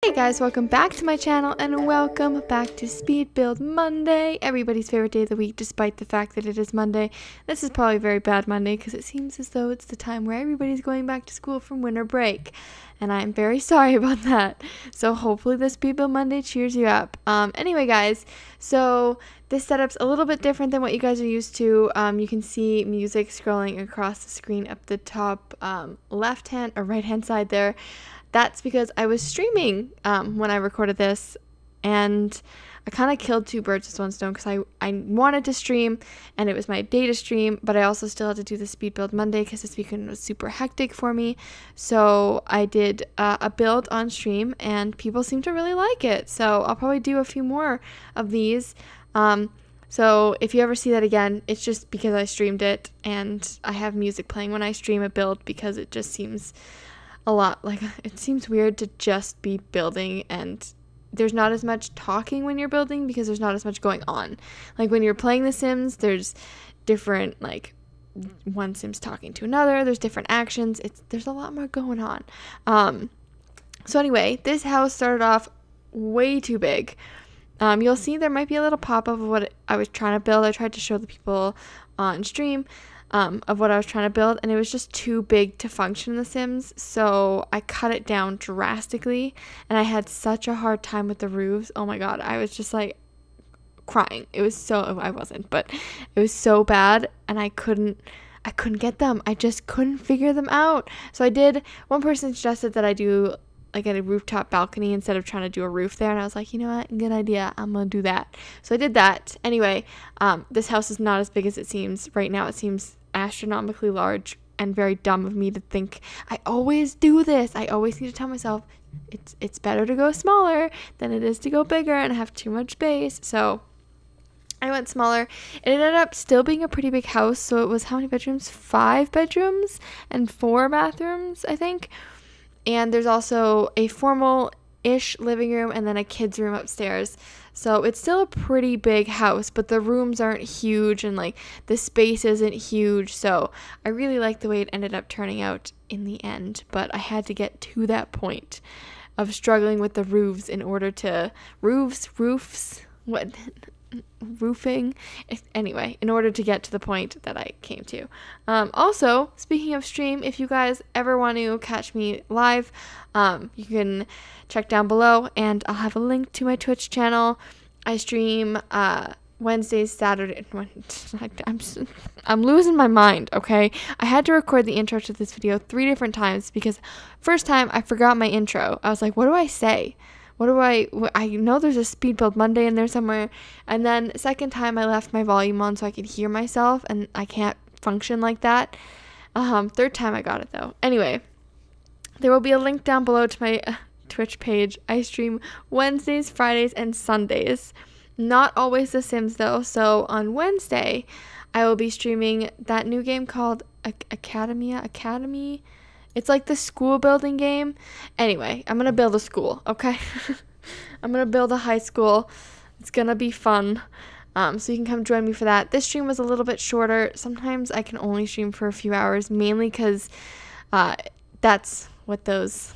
Hey guys, welcome back to my channel and welcome back to Speed Build Monday, everybody's favorite day of the week despite the fact that it is Monday. This is probably a very bad Monday because it seems as though it's the time where everybody's going back to school from winter break, and I'm very sorry about that. So hopefully this Speed Build Monday cheers you up. Anyway guys, so this setup's a little bit different than what you guys are used to. You can see music scrolling across the screen up the top left hand or right hand side there. That's because I was streaming when I recorded this, and I kind of killed two birds with one stone because I wanted to stream and it was my day to stream, but I also still had to do the Speed Build Monday because this weekend was super hectic for me. So I did a build on stream and people seem to really like it. So I'll probably do a few more of these. So if you ever see that again, it's just because I streamed it and I have music playing when I stream a build because it just seems a lot like it seems weird to just be building and there's not as much talking when you're building because there's not as much going on. Like when you're playing The Sims, there's different, like one Sim's talking to another, there's different actions, there's a lot more going on. So anyway, this house started off way too big. You'll see there might be a little pop-up of what I was trying to build. I tried to show the people on stream of what I was trying to build, and it was just too big to function in The Sims, so I cut it down drastically, and I had such a hard time with the roofs. Oh my god, I was just like crying. It was so, I wasn't, but it was so bad, and I couldn't get them. I just couldn't figure them out. So one person suggested that I do like a rooftop balcony instead of trying to do a roof there, and I was like, you know what, good idea, I'm gonna do that. So I did that. Anyway, this house is not as big as it seems right now. It seems astronomically large and very dumb of me to think. I always do this. I always need to tell myself it's better to go smaller than it is to go bigger and have too much space. So I went smaller. It ended up still being a pretty big house. So it was how many bedrooms? 5 bedrooms and 4 bathrooms, I think. And there's also a formal-ish living room and then a kid's room upstairs. So it's still a pretty big house, but the rooms aren't huge and like the space isn't huge. So I really like the way it ended up turning out in the end. But I had to get to that point of struggling with the roofs in order to roofing, anyway, in order to get to the point that I came to. Also, speaking of stream, if you guys ever want to catch me live, you can check down below and I'll have a link to my Twitch channel. I stream Wednesdays, Saturday. I'm losing my mind, okay? I had to record the intro to this video 3 different times because first time I forgot my intro. I was like, what do I say? I know there's a Speed Build Monday in there somewhere. And then second time I left my volume on so I could hear myself, and I can't function like that. Third time I got it though. Anyway, there will be a link down below to my Twitch page. I stream Wednesdays, Fridays, and Sundays. Not always The Sims though. So on Wednesday, I will be streaming that new game called Academy. It's like the school building game. Anyway, I'm going to build a school, okay? I'm going to build a high school. It's going to be fun. So you can come join me for that. This stream was a little bit shorter. Sometimes I can only stream for a few hours, mainly because that's what those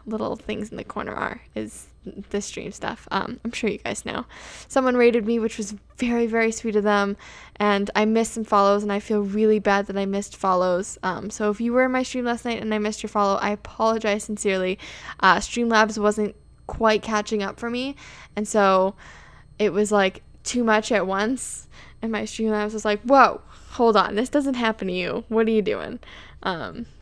little things in the corner are, is the stream stuff. I'm sure you guys know. Someone rated me, which was very, very sweet of them, and I missed some follows, and I feel really bad that I missed follows. So if you were in my stream last night and I missed your follow, I apologize sincerely. Streamlabs wasn't quite catching up for me, and so it was like too much at once, and my Streamlabs was like, whoa, hold on, this doesn't happen to you. What are you doing?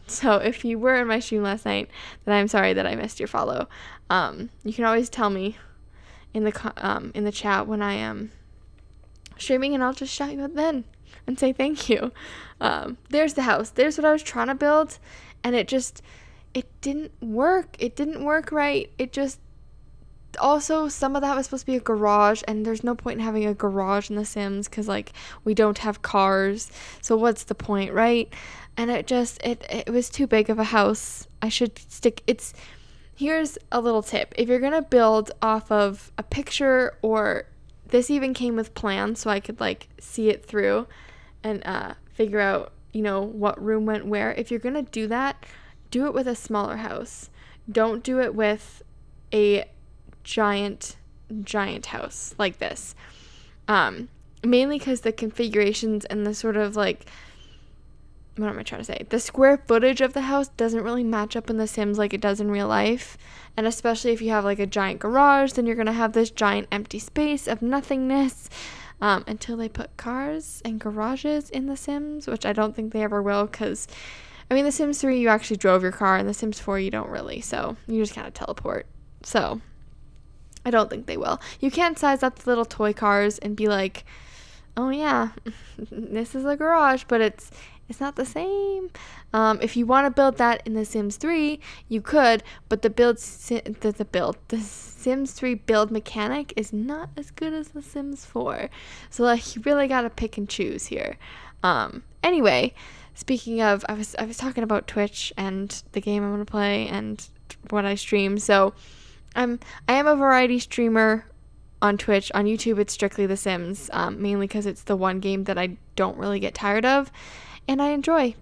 So if you were in my stream last night, then I'm sorry that I missed your follow. You can always tell me in the chat when I am streaming, and I'll just shout you out then and say thank you. There's the house. There's what I was trying to build, and it didn't work. It didn't work right. Also, some of that was supposed to be a garage, and there's no point in having a garage in The Sims because, like, we don't have cars. So what's the point, right? And it was too big of a house. I should stick. Here's a little tip. If you're going to build off of a picture, or this even came with plans so I could, like, see it through and figure out, what room went where. If you're going to do that, do it with a smaller house. Don't do it with a giant house like this. Mainly because the configurations and the sort of like, what am I trying to say? The square footage of the house doesn't really match up in The Sims like it does in real life. And especially if you have like a giant garage, then you're going to have this giant empty space of nothingness until they put cars and garages in The Sims, which I don't think they ever will because, I mean, The Sims 3, you actually drove your car, and The Sims 4, you don't really. So you just kind of teleport. So I don't think they will. You can't size up the little toy cars and be like, oh yeah, this is a garage, but it's not the same. If you want to build that in The Sims 3, you could, but the Sims 3 build mechanic is not as good as The Sims 4. So like, you really gotta pick and choose here. Anyway, speaking of, I was talking about Twitch and the game I'm gonna play and what I stream. So I am a variety streamer on Twitch. On YouTube, it's strictly The Sims, mainly because it's the one game that I don't really get tired of, and I enjoy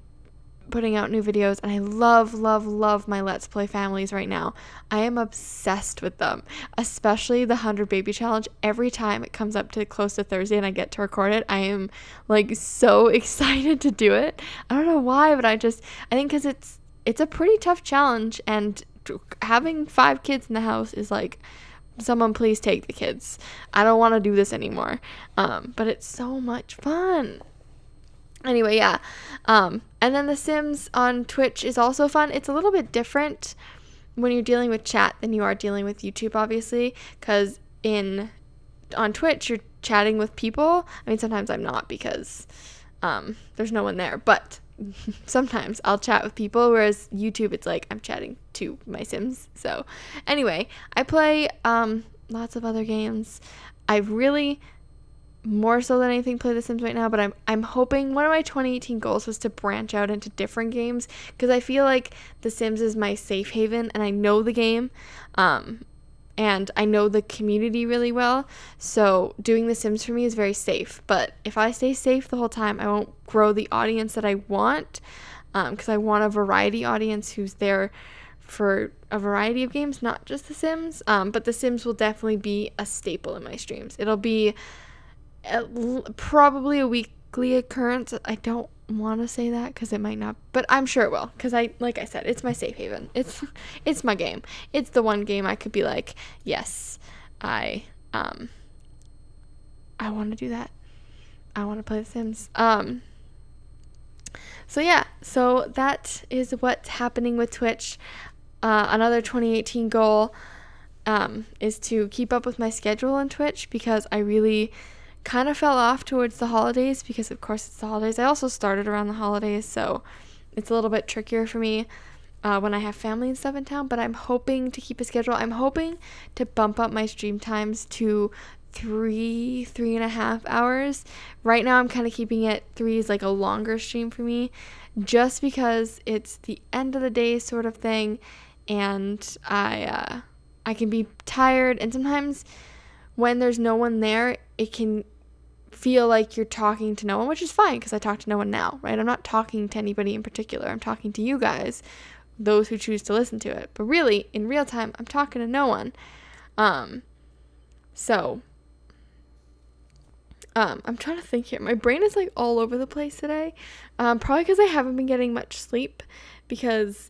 putting out new videos, and I love my Let's Play families right now. I am obsessed with them, especially the 100 Baby Challenge. Every time it comes up to close to Thursday and I get to record it, I am like so excited to do it. I don't know why, but I think because it's a pretty tough challenge, and having 5 kids in the house is like, someone please take the kids. I don't want to do this anymore. But it's so much fun. Anyway, yeah. And then The Sims on Twitch is also fun. It's a little bit different when you're dealing with chat than you are dealing with YouTube, obviously, because on Twitch you're chatting with people. I mean, sometimes I'm not because there's no one there, but sometimes I'll chat with people, whereas YouTube, it's like I'm chatting to my Sims. So anyway, I play lots of other games. I really, more so than anything, play The Sims right now, but I'm hoping, one of my 2018 goals was to branch out into different games, because I feel like The Sims is my safe haven, and I know the game, and I know the community really well, so doing The Sims for me is very safe. But if I stay safe the whole time, I won't grow the audience that I want, because I want a variety audience who's there for a variety of games, not just The Sims. But The Sims will definitely be a staple in my streams. It'll be probably a weekly occurrence. I don't want to say that because it might not, but I'm sure it will, because like I said, it's my safe haven. It's my game. It's the one game I could be like, yes, I want to do that. I want to play The Sims. So yeah, so that is what's happening with Twitch. Another 2018 goal is to keep up with my schedule on Twitch, because I really kind of fell off towards the holidays, because of course it's the holidays. I also started around the holidays, so it's a little bit trickier for me when I have family and stuff in town, but I'm hoping to keep a schedule. I'm hoping to bump up my stream times to 3.5 hours. Right now I'm kind of keeping it 3 is like a longer stream for me, just because it's the end of the day sort of thing, and I can be tired, and sometimes when there's no one there, it can feel like you're talking to no one, which is fine, because I talk to no one now, right? I'm not talking to anybody in particular. I'm talking to you guys, those who choose to listen to it. But really, in real time, I'm talking to no one. So I'm trying to think here. My brain is like all over the place today. Probably because I haven't been getting much sleep, because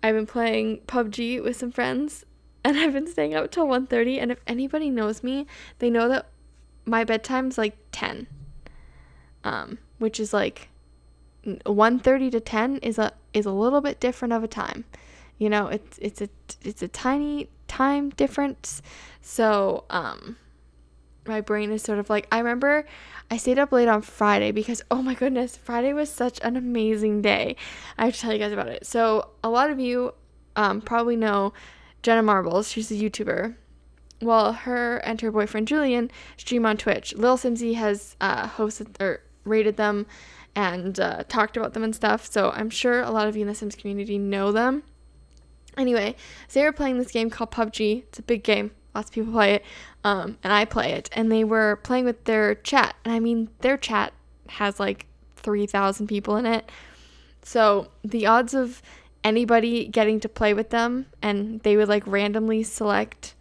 I've been playing PUBG with some friends, and I've been staying up till 1:30. And if anybody knows me, they know that my bedtime's like 10, which is like 1:30 to 10 is a little bit different of a time. You know, it's a tiny time difference. So my brain is sort of like, I remember I stayed up late on Friday because, oh my goodness, Friday was such an amazing day. I have to tell you guys about it. So a lot of you probably know Jenna Marbles. She's a YouTuber. Well, her and her boyfriend Julian stream on Twitch. Lil Simsy has hosted or rated them and talked about them and stuff, so I'm sure a lot of you in the Sims community know them. Anyway, so they were playing this game called PUBG. It's a big game. Lots of people play it, and I play it. And they were playing with their chat, and I mean, their chat has like 3,000 people in it. So the odds of anybody getting to play with them, and they would like randomly select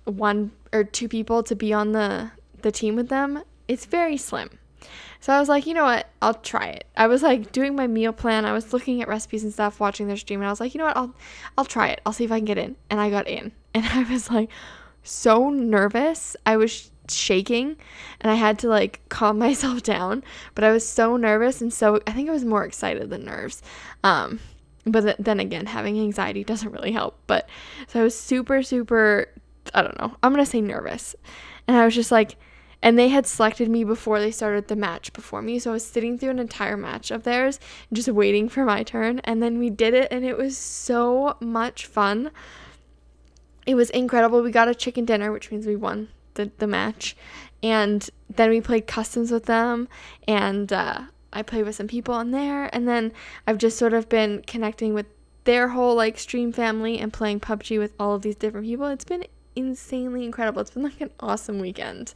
1 or 2 people to be on the team with them, it's very slim. So I was like, you know what, I'll try it. I was like doing my meal plan, I was looking at recipes and stuff, watching their stream, and I was like, you know what, I'll try it, I'll see if I can get in. And I got in, and I was like so nervous. I was shaking, and I had to like calm myself down, but I was so nervous, and so I think I was more excited than nerves. But then again, having anxiety doesn't really help. But so I was super, I don't know, I'm gonna say nervous. And I was just like, and they had selected me before they started the match before me, so I was sitting through an entire match of theirs just waiting for my turn. And then we did it, and it was so much fun. It was incredible. We got a chicken dinner, which means we won the match, and then we played customs with them, and I played with some people on there, and then I've just sort of been connecting with their whole like stream family and playing PUBG with all of these different people. It's been insanely incredible. It's been like an awesome weekend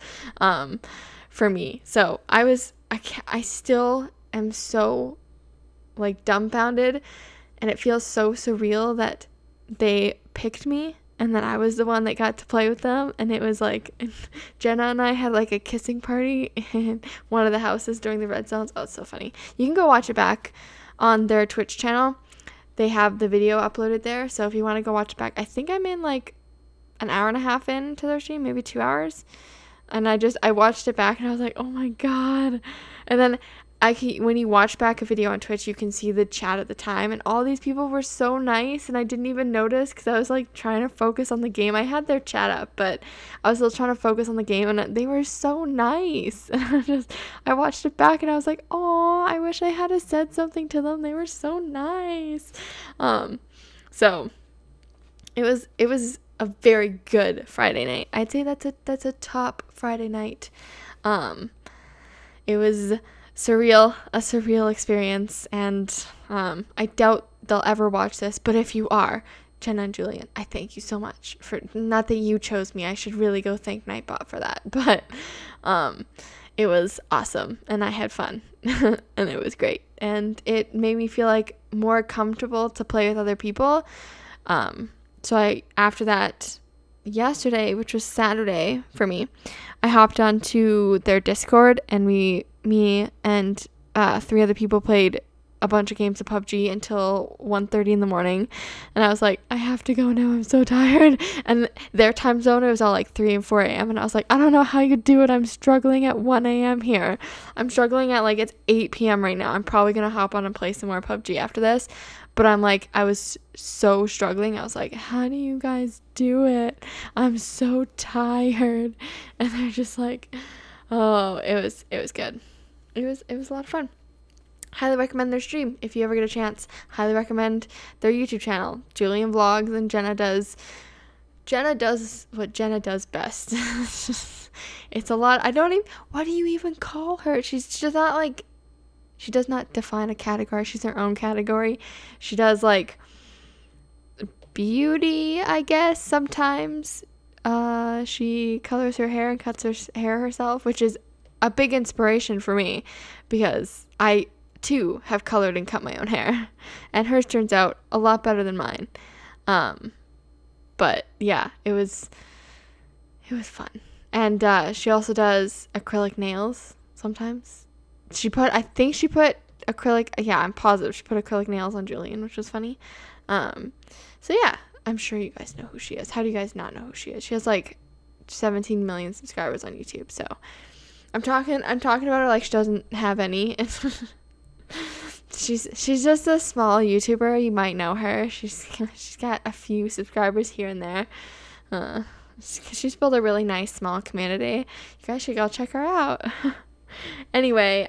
for me. So I still am so like dumbfounded, and it feels so surreal that they picked me and then I was the one that got to play with them. And it was like Jenna and I had like a kissing party in one of the houses during the red zones. Oh, it's so funny. You can go watch it back on their Twitch channel. They have the video uploaded there, so if you want to go watch it back, I think I'm in like an hour and a half into their stream, maybe 2 hours, and I watched it back, and I was like, oh my god. And then when you watch back a video on Twitch, you can see the chat at the time, and all these people were so nice, and I didn't even notice because I was like trying to focus on the game. I had their chat up, but I was still trying to focus on the game, and they were so nice. And I watched it back, and I was like, oh, I wish I had said something to them. They were so nice. So it was a very good Friday night. I'd say that's a top Friday night. It was a surreal experience, and I doubt they'll ever watch this, but if you are, Jenna and Julian, I thank you so much for, not that you chose me, I should really go thank Nightbot for that, but it was awesome, and I had fun, and it was great, and it made me feel like more comfortable to play with other people. So after that, yesterday, which was Saturday for me, I hopped onto their Discord, and me and 3 other people played a bunch of games of PUBG until 1:30 in the morning, and I was like, I have to go now, I'm so tired. And their time zone, it was all like 3 and 4 a.m. and I was like, I don't know how you do it. I'm struggling at 1 a.m. here. I'm struggling at like, it's 8 p.m. right now. I'm probably gonna hop on and play some more PUBG after this, but I'm like, I was so struggling. I was like, how do you guys do it? I'm so tired. And they're just like, oh, it was good. It was a lot of fun. Highly recommend their stream if you ever get a chance. Highly recommend their YouTube channel. Julian vlogs, and Jenna does what Jenna does best. It's a lot. What do you even call her? She's just not like, she does not define a category. She's her own category. She does like beauty, I guess, sometimes. She colors her hair and cuts her hair herself, which is a big inspiration for me because I too have colored and cut my own hair, and hers turns out a lot better than mine. But yeah, it was fun. And she also does acrylic nails sometimes. I think she put acrylic, yeah, I'm positive she put acrylic nails on Julian, which was funny. So yeah, I'm sure you guys know who she is. How do you guys not know who she is? She has like 17 million subscribers on YouTube, so I'm talking about her like she doesn't have any. She's just a small YouTuber. You might know her. She's got a few subscribers here and there. She's built a really nice small community. You guys should go check her out. Anyway,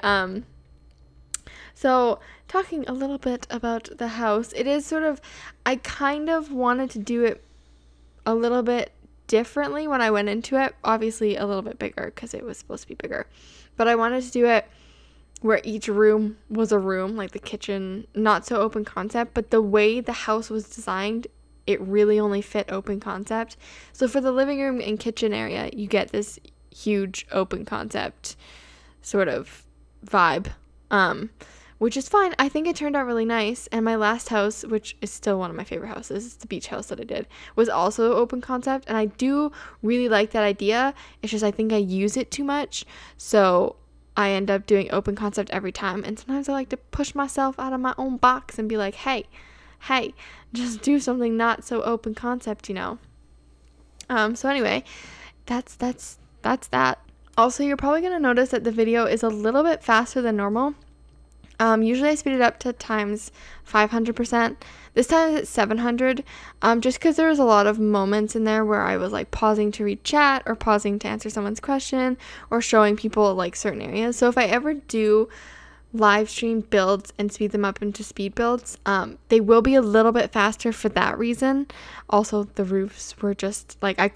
so talking a little bit about the house, it is sort of, I kind of wanted to do it a little bit differently when I went into it. Obviously a little bit bigger because it was supposed to be bigger, but I wanted to do it where each room was a room, like the kitchen, not so open concept, but the way the house was designed, it really only fit open concept. So for the living room and kitchen area, you get this huge open concept sort of vibe, which is fine. I think it turned out really nice. And my last house, which is still one of my favorite houses, it's the beach house that I did, was also open concept. And I do really like that idea. It's just I think I use it too much. So I end up doing open concept every time. And sometimes I like to push myself out of my own box and be like, hey, just do something not so open concept, you know. So anyway, that's that. Also, you're probably going to notice that the video is a little bit faster than normal. Usually I speed it up to times 500%. This time it's 700, just because there was a lot of moments in there where I was like pausing to read chat or pausing to answer someone's question or showing people like certain areas. So if I ever do live stream builds and speed them up into speed builds, they will be a little bit faster for that reason. Also, the roofs were just like, I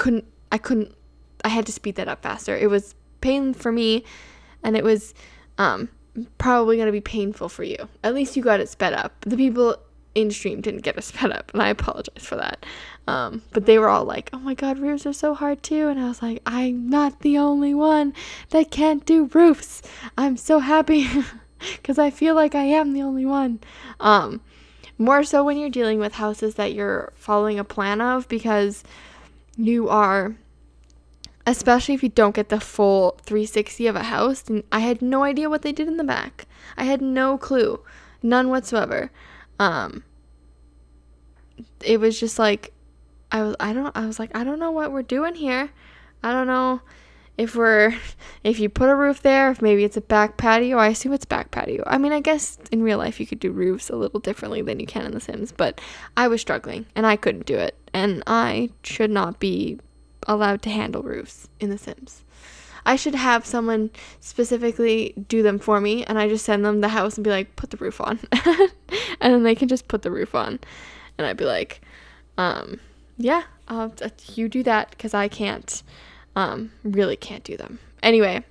had to speed that up faster. It was pain for me, and it was probably going to be painful for you. At least you got it sped up. The people in stream didn't get it sped up, and I apologize for that. But they were all like, oh my god, roofs are so hard too. And I was like, I'm not the only one that can't do roofs. I'm so happy because I feel like I am the only one. More so when you're dealing with houses that you're following a plan of, because you are, especially if you don't get the full 360 of a house. And I had no idea what they did in the back. I had no clue, none whatsoever. It was just like, I was like, I don't know what we're doing here. I don't know if you put a roof there, if maybe it's a back patio. I assume it's back patio. I mean, I guess in real life you could do roofs a little differently than you can in The Sims, but I was struggling and I couldn't do it. And I should not be allowed to handle roofs in The Sims. I should have someone specifically do them for me, and I just send them the house and be like, put the roof on. And then they can just put the roof on. And I'd be like, yeah, you do that, because I can't, really can't do them. Anyway,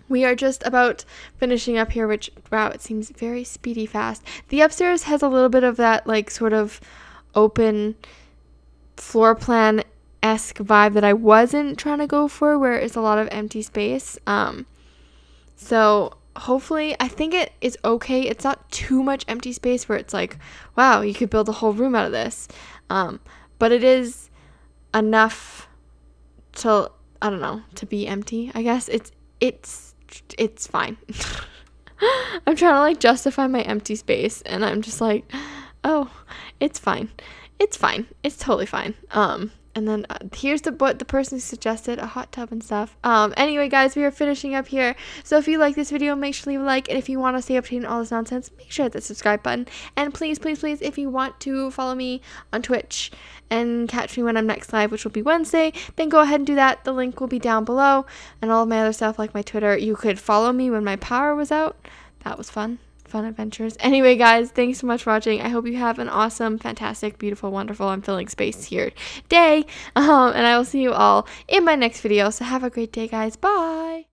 we are just about finishing up here, which, wow, it seems very speedy fast. The upstairs has a little bit of that, like, sort of open floor plan-esque vibe that I wasn't trying to go for, where it's a lot of empty space. So hopefully, I think it is okay. It's not too much empty space where it's like, wow, you could build a whole room out of this. But it is enough to, I don't know, to be empty, I guess. It's fine. I'm trying to like justify my empty space, and I'm just like, oh, it's fine. It's fine. It's totally fine. And then here's what the person suggested, a hot tub and stuff. Anyway, guys, we are finishing up here. So if you like this video, make sure to leave a like. And if you want to stay up to date on all this nonsense, make sure to hit the subscribe button. And please, please, please, if you want to follow me on Twitch and catch me when I'm next live, which will be Wednesday, then go ahead and do that. The link will be down below. And all of my other stuff, like my Twitter. You could follow me when my power was out. That was fun adventures. Anyway, guys, thanks so much for watching. I hope you have an awesome, fantastic, beautiful, wonderful, I'm filling space here day. And I will see you all in my next video. So have a great day, guys. Bye.